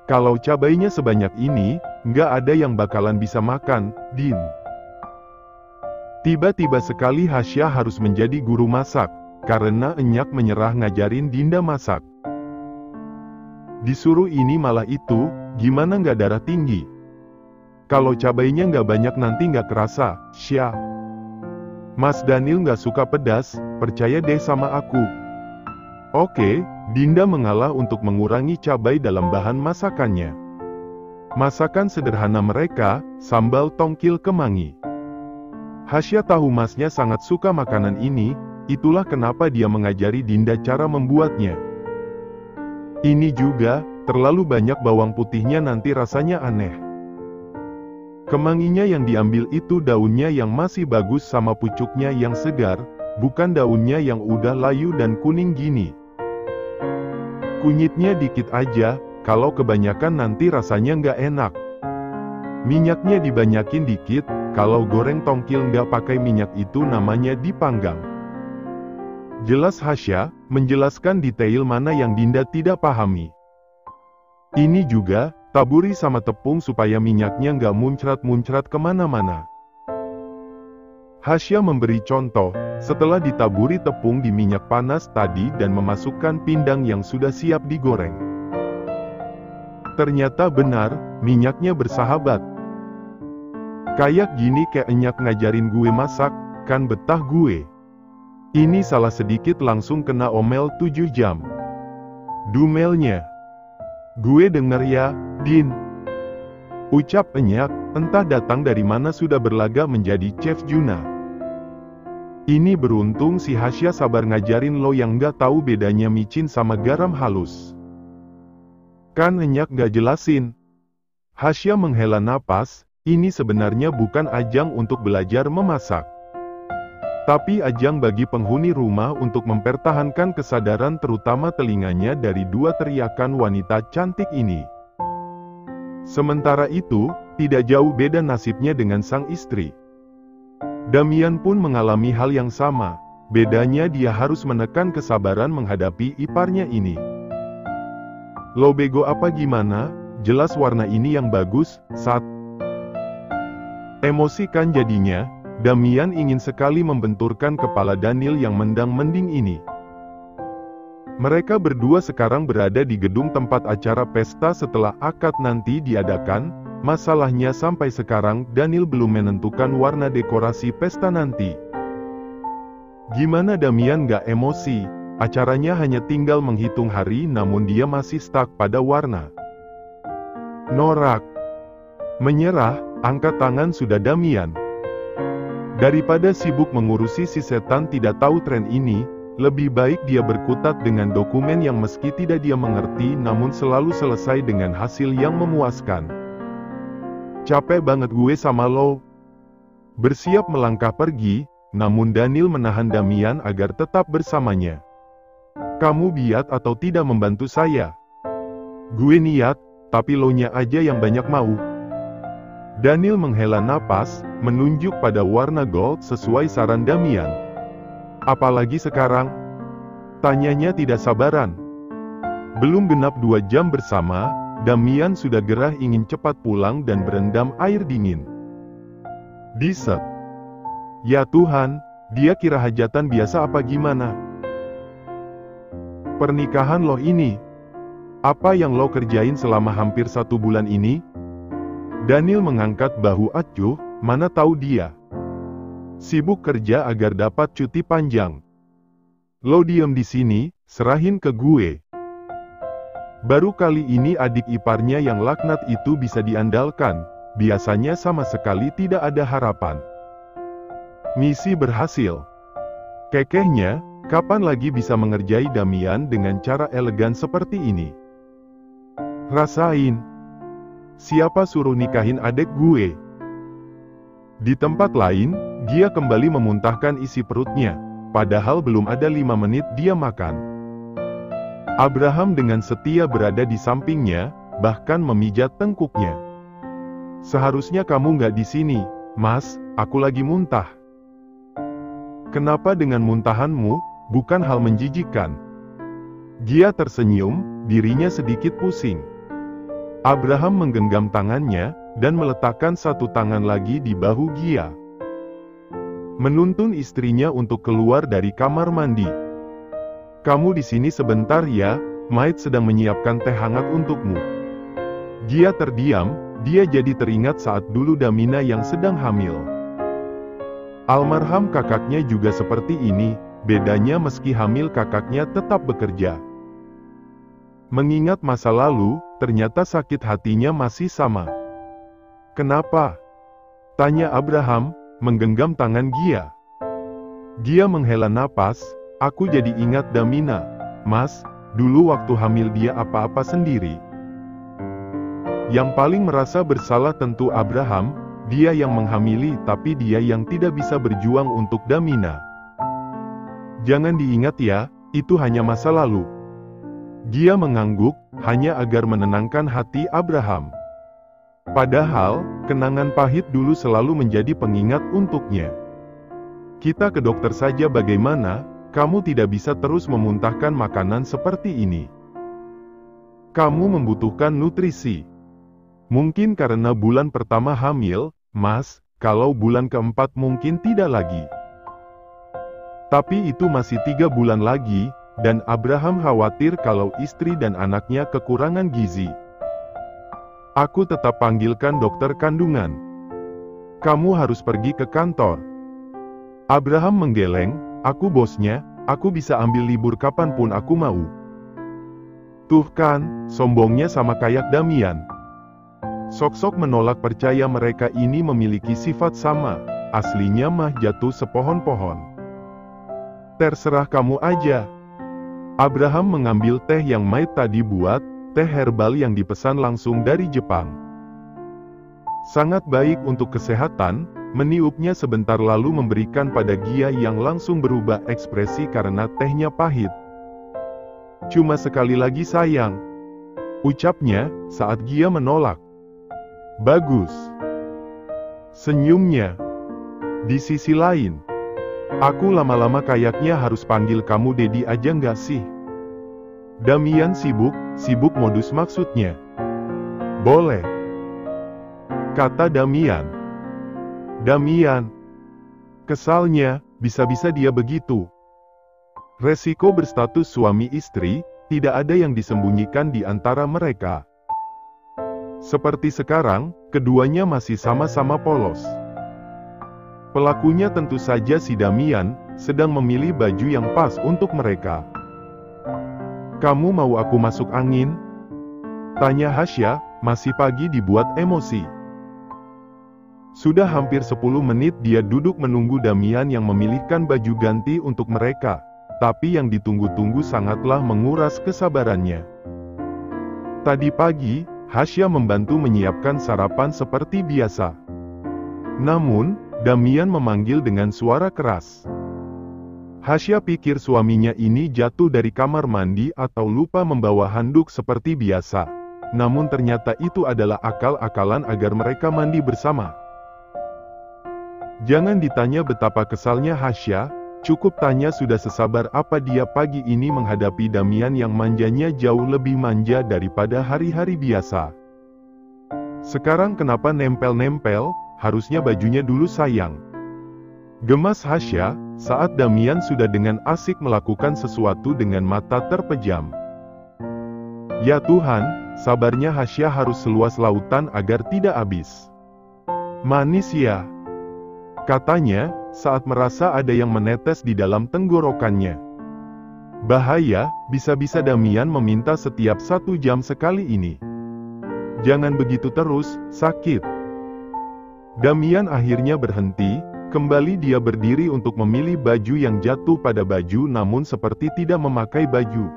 Kalau cabainya sebanyak ini, nggak ada yang bakalan bisa makan, Din. Tiba-tiba sekali Hasya harus menjadi guru masak, karena Enyak menyerah ngajarin Dinda masak. Disuruh ini malah itu, gimana nggak darah tinggi? Kalau cabainya nggak banyak nanti nggak kerasa, Sya. Mas Daniel nggak suka pedas, percaya deh sama aku. Oke, Dinda mengalah untuk mengurangi cabai dalam bahan masakannya. Masakan sederhana mereka, sambal tongkil kemangi. Hasya tahu masnya sangat suka makanan ini, itulah kenapa dia mengajari Dinda cara membuatnya. Ini juga, terlalu banyak bawang putihnya nanti rasanya aneh. Kemanginya yang diambil itu daunnya yang masih bagus sama pucuknya yang segar, bukan daunnya yang udah layu dan kuning gini. Kunyitnya dikit aja, kalau kebanyakan nanti rasanya nggak enak. Minyaknya dibanyakin dikit, kalau goreng tongkil nggak pakai minyak itu namanya dipanggang. Jelas Hasya, menjelaskan detail mana yang Dinda tidak pahami. Ini juga, taburi sama tepung supaya minyaknya nggak muncrat-muncrat kemana-mana. Hasya memberi contoh, setelah ditaburi tepung di minyak panas tadi dan memasukkan pindang yang sudah siap digoreng. Ternyata benar, minyaknya bersahabat. Kayak gini kayak Enyak ngajarin gue masak, kan betah gue. Ini salah sedikit langsung kena omel 7 jam. Dumelnya. Gue denger ya, Din. Ucap Enyak, entah datang dari mana sudah berlaga menjadi Chef Juna. Ini beruntung si Hasya sabar ngajarin lo yang nggak tahu bedanya micin sama garam halus. Kan Enyak nggak jelasin. Hasya menghela napas, ini sebenarnya bukan ajang untuk belajar memasak. Tapi ajang bagi penghuni rumah untuk mempertahankan kesadaran terutama telinganya dari dua teriakan wanita cantik ini. Sementara itu, tidak jauh beda nasibnya dengan sang istri. Damian pun mengalami hal yang sama, bedanya dia harus menekan kesabaran menghadapi iparnya ini. Lo bego apa gimana, jelas warna ini yang bagus, saat emosi kan jadinya, Damian ingin sekali membenturkan kepala Daniel yang mendang-mending ini. Mereka berdua sekarang berada di gedung tempat acara pesta setelah akad nanti diadakan. Masalahnya sampai sekarang Daniel belum menentukan warna dekorasi pesta nanti. Gimana Damian gak emosi? Acaranya hanya tinggal menghitung hari namun dia masih stuck pada warna. Norak. Menyerah, angkat tangan sudah Damian. Daripada sibuk mengurusi si setan tidak tahu tren ini, lebih baik dia berkutat dengan dokumen yang meski tidak dia mengerti namun selalu selesai dengan hasil yang memuaskan. Capek banget gue sama lo. Bersiap melangkah pergi, namun Daniel menahan Damian agar tetap bersamanya. Kamu biat atau tidak membantu saya? Gue niat, tapi lo nya aja yang banyak mau. Daniel menghela napas, menunjuk pada warna gold sesuai saran Damian. Apalagi sekarang? Tanyanya tidak sabaran. Belum genap 2 jam bersama, Damian sudah gerah ingin cepat pulang dan berendam air dingin. Diset. Ya Tuhan, dia kira hajatan biasa apa gimana? Pernikahan lo ini. Apa yang lo kerjain selama hampir 1 bulan ini? Daniel mengangkat bahu acuh, mana tahu dia sibuk kerja agar dapat cuti panjang. Lo diem di sini, serahin ke gue. Baru kali ini adik iparnya yang laknat itu bisa diandalkan, biasanya sama sekali tidak ada harapan. Misi berhasil. Kekehnya, kapan lagi bisa mengerjai Damian dengan cara elegan seperti ini? Rasain. Siapa suruh nikahin adek gue? Di tempat lain, dia kembali memuntahkan isi perutnya, padahal belum ada 5 menit dia makan. Abraham dengan setia berada di sampingnya, bahkan memijat tengkuknya. Seharusnya kamu nggak di sini, Mas, aku lagi muntah. Kenapa dengan muntahanmu, bukan hal menjijikkan? Dia tersenyum, dirinya sedikit pusing. Abraham menggenggam tangannya, dan meletakkan satu tangan lagi di bahu Gia. Menuntun istrinya untuk keluar dari kamar mandi. "Kamu di sini sebentar ya, Maid sedang menyiapkan teh hangat untukmu." Gia terdiam, dia jadi teringat saat dulu Damina yang sedang hamil. Almarhum kakaknya juga seperti ini, bedanya meski hamil kakaknya tetap bekerja. Mengingat masa lalu, ternyata sakit hatinya masih sama. "Kenapa?" tanya Abraham, menggenggam tangan Gia. Gia menghela napas, "Aku jadi ingat Damina, Mas, dulu waktu hamil dia apa-apa sendiri." Yang paling merasa bersalah tentu Abraham, dia yang menghamili tapi dia yang tidak bisa berjuang untuk Damina. "Jangan diingat ya, itu hanya masa lalu." Gia mengangguk, hanya agar menenangkan hati Abraham. Padahal, kenangan pahit dulu selalu menjadi pengingat untuknya. "Kita ke dokter saja bagaimana, kamu tidak bisa terus memuntahkan makanan seperti ini. Kamu membutuhkan nutrisi. Mungkin karena bulan pertama hamil, Mas, kalau bulan keempat mungkin tidak lagi." Tapi itu masih 3 bulan lagi, dan Abraham khawatir kalau istri dan anaknya kekurangan gizi. "Aku tetap panggilkan dokter kandungan. Kamu harus pergi ke kantor." Abraham menggeleng, "Aku bosnya, aku bisa ambil libur kapanpun aku mau." Tuh kan, sombongnya sama kayak Damian. Sok-sok menolak percaya mereka ini memiliki sifat sama, aslinya mah jatuh sepohon-pohon. "Terserah kamu aja." Abraham mengambil teh yang Maid tadi buat, teh herbal yang dipesan langsung dari Jepang. Sangat baik untuk kesehatan, meniupnya sebentar lalu memberikan pada Gia yang langsung berubah ekspresi karena tehnya pahit. "Cuma sekali lagi sayang," ucapnya, saat Gia menolak. "Bagus," senyumnya. Di sisi lain, "Aku lama-lama kayaknya harus panggil kamu Dedi aja nggak sih?" Damian sibuk modus maksudnya. "Boleh," kata Damian. Kesalnya, bisa-bisa dia begitu. Resiko berstatus suami istri, tidak ada yang disembunyikan di antara mereka. Seperti sekarang, keduanya masih sama-sama polos. Pelakunya tentu saja si Damian, sedang memilih baju yang pas untuk mereka. "Kamu mau aku masuk angin?" tanya Hasya, masih pagi dibuat emosi. Sudah hampir 10 menit dia duduk menunggu Damian yang memilihkan baju ganti untuk mereka, tapi yang ditunggu-tunggu sangatlah menguras kesabarannya. Tadi pagi, Hasya membantu menyiapkan sarapan seperti biasa. Namun, Damian memanggil dengan suara keras. Hasya pikir suaminya ini jatuh dari kamar mandi atau lupa membawa handuk seperti biasa. Namun ternyata itu adalah akal-akalan agar mereka mandi bersama. Jangan ditanya betapa kesalnya Hasya, cukup tanya sudah sesabar apa dia pagi ini menghadapi Damian yang manjanya jauh lebih manja daripada hari-hari biasa. "Sekarang kenapa nempel-nempel, harusnya bajunya dulu sayang," gemas Hasya, saat Damian sudah dengan asik melakukan sesuatu dengan mata terpejam. Ya Tuhan, sabarnya Hasya harus seluas lautan agar tidak habis. "Manis ya," katanya, saat merasa ada yang menetes di dalam tenggorokannya. Bahaya, bisa-bisa Damian meminta setiap 1 jam sekali ini. "Jangan begitu terus, sakit." Damian akhirnya berhenti. Kembali dia berdiri untuk memilih baju yang jatuh pada baju namun seperti tidak memakai baju.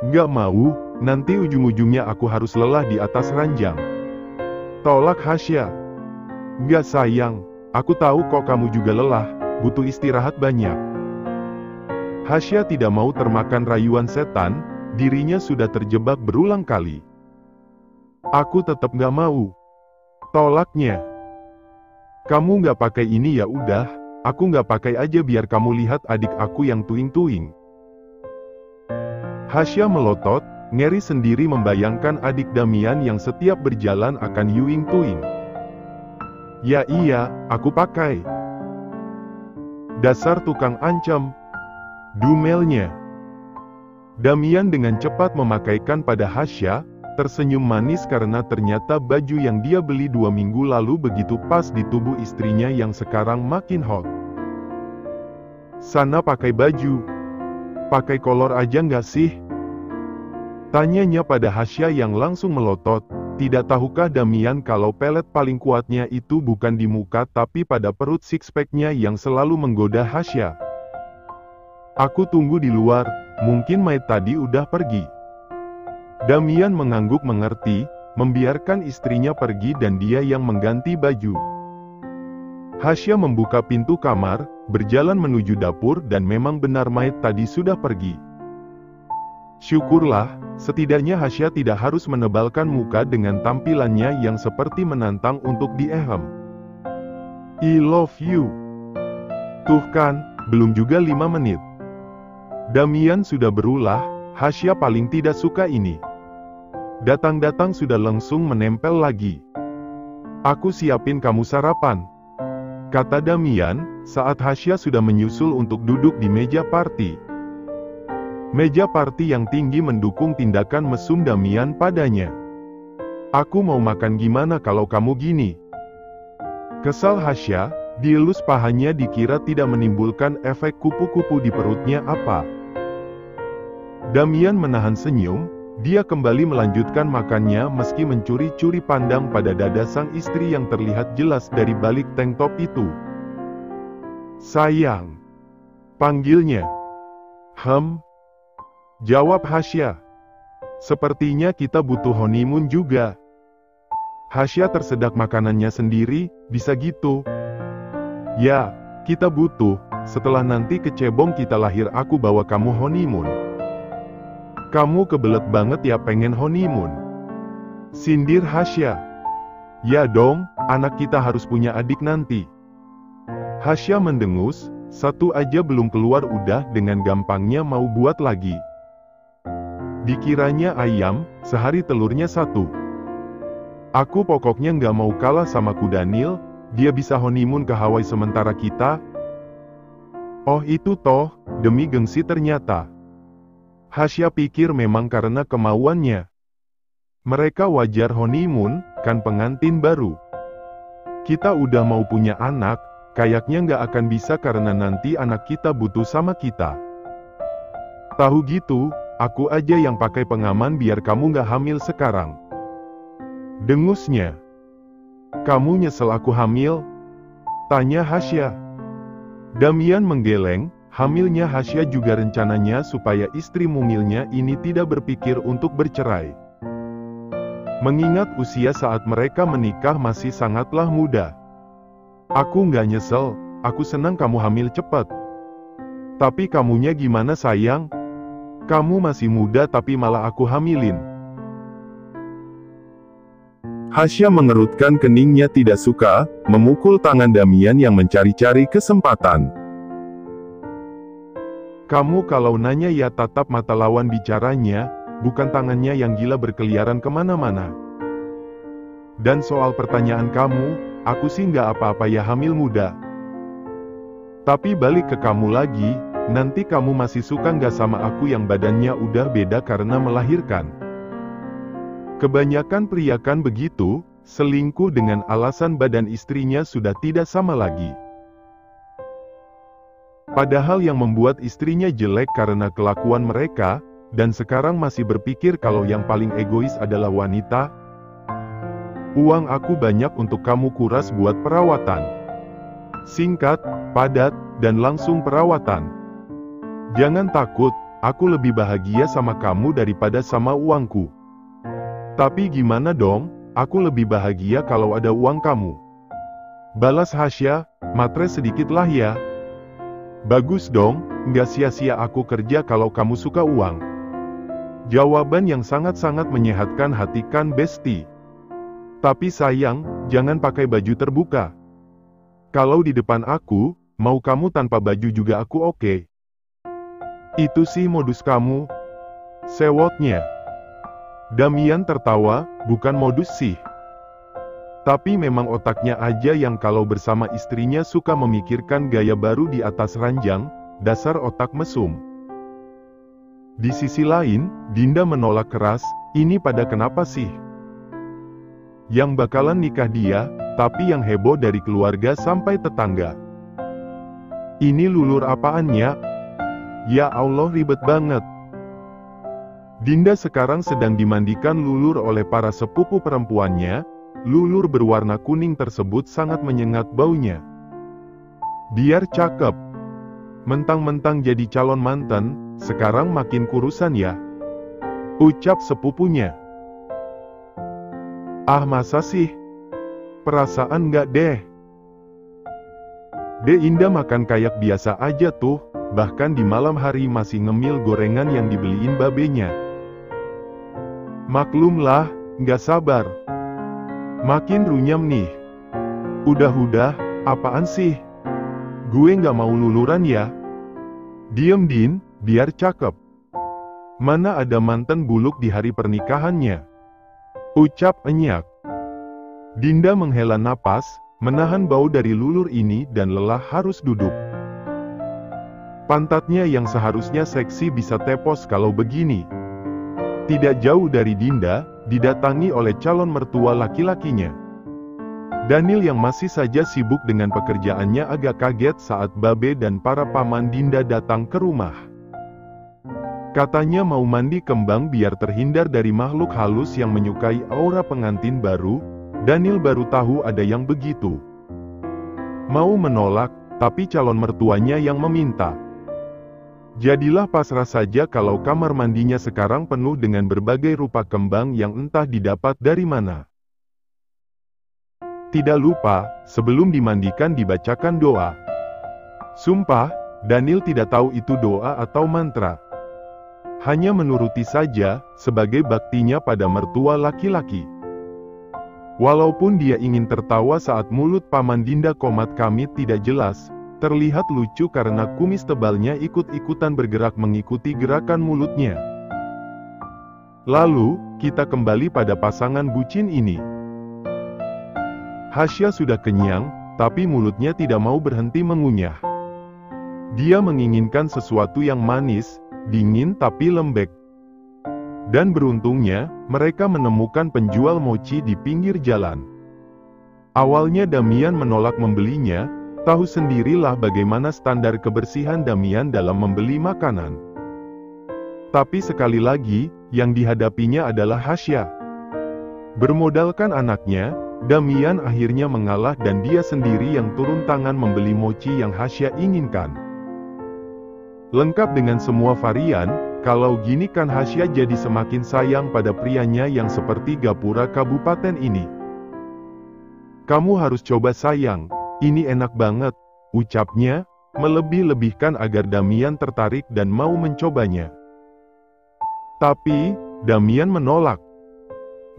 "Nggak mau, nanti ujung-ujungnya aku harus lelah di atas ranjang," tolak Hasya. "Nggak sayang, aku tahu kok kamu juga lelah, butuh istirahat banyak." Hasya tidak mau termakan rayuan setan, dirinya sudah terjebak berulang kali. "Aku tetap nggak mau," tolaknya. "Kamu nggak pakai ini ya udah, aku nggak pakai aja biar kamu lihat adik aku yang tuing-tuing." Hasya melotot, ngeri sendiri membayangkan adik Damian yang setiap berjalan akan yuing-tuing. Ya iya, aku pakai. Dasar tukang ancam. Dumelnya. Damian dengan cepat memakaikan pada Hasya, tersenyum manis karena ternyata baju yang dia beli 2 minggu lalu begitu pas di tubuh istrinya yang sekarang makin hot. Sana pakai baju. Pakai kolor aja nggak sih? Tanyanya pada Hasya yang langsung melotot. Tidak tahukah Damian kalau pelet paling kuatnya itu bukan di muka tapi pada perut six-pack-nya yang selalu menggoda Hasya. Aku tunggu di luar, mungkin Mai tadi udah pergi. Damian mengangguk mengerti, membiarkan istrinya pergi dan dia yang mengganti baju. Hasya membuka pintu kamar, berjalan menuju dapur dan memang benar Mai tadi sudah pergi. Syukurlah, setidaknya Hasya tidak harus menebalkan muka dengan tampilannya yang seperti menantang untuk diehem. I love you. Tuh kan, belum juga 5 menit. Damian sudah berulah, Hasya paling tidak suka ini. Datang-datang sudah langsung menempel lagi. Aku siapin kamu sarapan, kata Damian, saat Hasya sudah menyusul untuk duduk di meja party. Meja party yang tinggi mendukung tindakan mesum Damian padanya. Aku mau makan gimana kalau kamu gini? Kesal Hasya, dielus pahanya dikira tidak menimbulkan efek kupu-kupu di perutnya apa. Damian menahan senyum, dia kembali melanjutkan makannya meski mencuri-curi pandang pada dada sang istri yang terlihat jelas dari balik tank top itu. Sayang, panggilnya. Jawab Hasya. Sepertinya kita butuh honeymoon juga. Hasya tersedak makanannya sendiri, bisa gitu. Ya, kita butuh, setelah nanti kecebong kita lahir aku bawa kamu honeymoon. Kamu kebelet banget ya pengen honeymoon. Sindir Hasya. Ya dong, anak kita harus punya adik nanti. Hasya mendengus, satu aja belum keluar udah dengan gampangnya mau buat lagi. Dikiranya ayam, sehari telurnya 1. Aku pokoknya nggak mau kalah sama ku Daniel, dia bisa honeymoon ke Hawaii sementara kita. Oh itu toh, demi gengsi ternyata. Hasya pikir memang karena kemauannya. Mereka wajar honeymoon, kan pengantin baru. Kita udah mau punya anak, kayaknya nggak akan bisa karena nanti anak kita butuh sama kita. Tahu gitu, aku aja yang pakai pengaman biar kamu nggak hamil sekarang. Dengusnya. Kamu nyesel aku hamil? Tanya Hasya. Damian menggeleng, hamilnya Hasya juga rencananya supaya istri mungilnya ini tidak berpikir untuk bercerai. Mengingat usia saat mereka menikah masih sangatlah muda. Aku nggak nyesel, aku senang kamu hamil cepat. Tapi kamunya gimana sayang? Kamu masih muda tapi malah aku hamilin. Hasya mengerutkan keningnya tidak suka, memukul tangan Damian yang mencari-cari kesempatan. Kamu kalau nanya ya tatap mata lawan bicaranya, bukan tangannya yang gila berkeliaran kemana-mana. Dan soal pertanyaan kamu, aku sih nggak apa-apa ya hamil muda. Tapi balik ke kamu lagi, nanti kamu masih suka nggak sama aku yang badannya udah beda karena melahirkan? Kebanyakan pria kan begitu, selingkuh dengan alasan badan istrinya sudah tidak sama lagi. Padahal yang membuat istrinya jelek karena kelakuan mereka, dan sekarang masih berpikir kalau yang paling egois adalah wanita. Uang aku banyak untuk kamu kuras buat perawatan. Singkat, padat, dan langsung perawatan. Jangan takut, aku lebih bahagia sama kamu daripada sama uangku. Tapi gimana dong, aku lebih bahagia kalau ada uang kamu. Balas Hasya, matre sedikit lah ya. Bagus dong, nggak sia-sia aku kerja kalau kamu suka uang. Jawaban yang sangat-sangat menyehatkan hati kan Besti. Tapi sayang, jangan pakai baju terbuka. Kalau di depan aku, mau kamu tanpa baju juga aku oke. Itu sih modus kamu. Sewotnya. Damian tertawa, bukan modus sih. Tapi memang otaknya aja yang kalau bersama istrinya suka memikirkan gaya baru di atas ranjang, dasar otak mesum. Di sisi lain, Dinda menolak keras, ini pada kenapa sih? Yang bakalan nikah dia, tapi yang heboh dari keluarga sampai tetangga. Ini lulur apaannya? Ya Allah, ribet banget. Dinda sekarang sedang dimandikan lulur oleh para sepupu perempuannya. Lulur berwarna kuning tersebut sangat menyengat baunya. Biar cakep. Mentang-mentang jadi calon mantan, sekarang makin kurusan ya. Ucap sepupunya. Ah masa sih? Perasaan nggak deh. Indah makan kayak biasa aja tuh, bahkan di malam hari masih ngemil gorengan yang dibeliin babenya. Maklumlah, nggak sabar. Makin runyam nih. Udah, apaan sih? Gue nggak mau luluran ya. Diem Din, biar cakep. Mana ada mantan buluk di hari pernikahannya? Ucap enyak. Dinda menghela napas, menahan bau dari lulur ini dan lelah harus duduk. Pantatnya yang seharusnya seksi bisa tepos kalau begini. Tidak jauh dari Dinda, didatangi oleh calon mertua laki-lakinya. Daniel yang masih saja sibuk dengan pekerjaannya agak kaget saat Babe dan para paman Dinda datang ke rumah. Katanya mau mandi kembang biar terhindar dari makhluk halus yang menyukai aura pengantin baru. Daniel baru tahu ada yang begitu. Mau menolak, tapi calon mertuanya yang meminta. Jadilah pasrah saja kalau kamar mandinya sekarang penuh dengan berbagai rupa kembang yang entah didapat dari mana. Tidak lupa, sebelum dimandikan dibacakan doa. Sumpah, Daniel tidak tahu itu doa atau mantra. Hanya menuruti saja, sebagai baktinya pada mertua laki-laki. Walaupun dia ingin tertawa saat mulut paman Dinda komat kamit tidak jelas, terlihat lucu karena kumis tebalnya ikut-ikutan bergerak mengikuti gerakan mulutnya. Lalu, kita kembali pada pasangan bucin ini. Hasya sudah kenyang, tapi mulutnya tidak mau berhenti mengunyah. Dia menginginkan sesuatu yang manis, dingin tapi lembek. Dan beruntungnya, mereka menemukan penjual mochi di pinggir jalan. Awalnya Damian menolak membelinya. Tahu sendirilah bagaimana standar kebersihan Damian dalam membeli makanan. Tapi sekali lagi, yang dihadapinya adalah Hasya. Bermodalkan anaknya, Damian akhirnya mengalah dan dia sendiri yang turun tangan membeli mochi yang Hasya inginkan. Lengkap dengan semua varian, kalau gini kan Hasya jadi semakin sayang pada prianya yang seperti Gapura Kabupaten ini. Kamu harus coba sayang. Ini enak banget, ucapnya, melebih-lebihkan agar Damian tertarik dan mau mencobanya. Tapi, Damian menolak.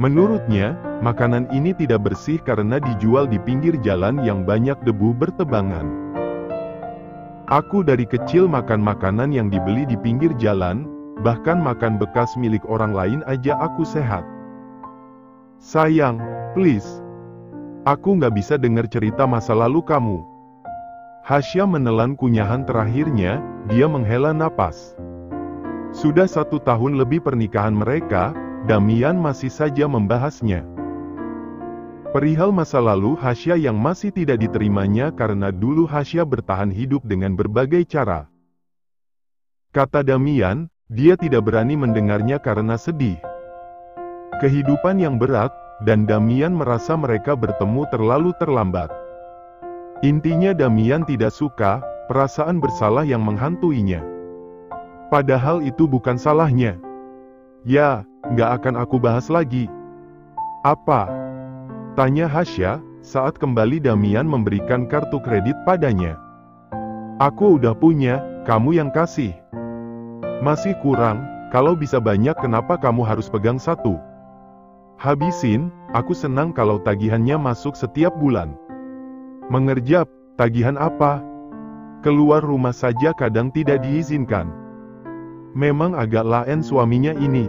Menurutnya, makanan ini tidak bersih karena dijual di pinggir jalan yang banyak debu bertebangan. Aku dari kecil makan makanan yang dibeli di pinggir jalan, bahkan makan bekas milik orang lain aja aku sehat. Sayang, please. Aku nggak bisa dengar cerita masa lalu kamu. Hasya menelan kunyahan terakhirnya, dia menghela napas. Sudah 1 tahun lebih pernikahan mereka, Damian masih saja membahasnya. Perihal masa lalu Hasya yang masih tidak diterimanya karena dulu Hasya bertahan hidup dengan berbagai cara. Kata Damian, dia tidak berani mendengarnya karena sedih. Kehidupan yang berat, dan Damian merasa mereka bertemu terlalu terlambat. Intinya Damian tidak suka, perasaan bersalah yang menghantuinya. Padahal itu bukan salahnya. Ya, nggak akan aku bahas lagi. Apa? Tanya Hasya, saat kembali Damian memberikan kartu kredit padanya. Aku udah punya, kamu yang kasih. Masih kurang, kalau bisa banyak kenapa kamu harus pegang satu? Habisin, aku senang kalau tagihannya masuk setiap bulan. Mengerjap, tagihan apa? Keluar rumah saja kadang tidak diizinkan. Memang agak laen suaminya ini.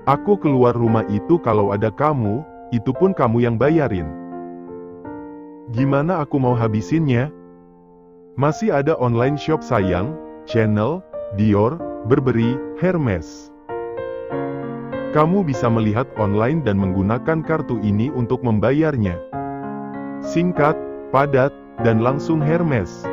Aku keluar rumah itu kalau ada kamu, itu pun kamu yang bayarin. Gimana aku mau habisinnya? Masih ada online shop sayang, Chanel, Dior, Burberry, Hermes. Kamu bisa melihat online dan menggunakan kartu ini untuk membayarnya. Singkat, padat, dan langsung Hermes.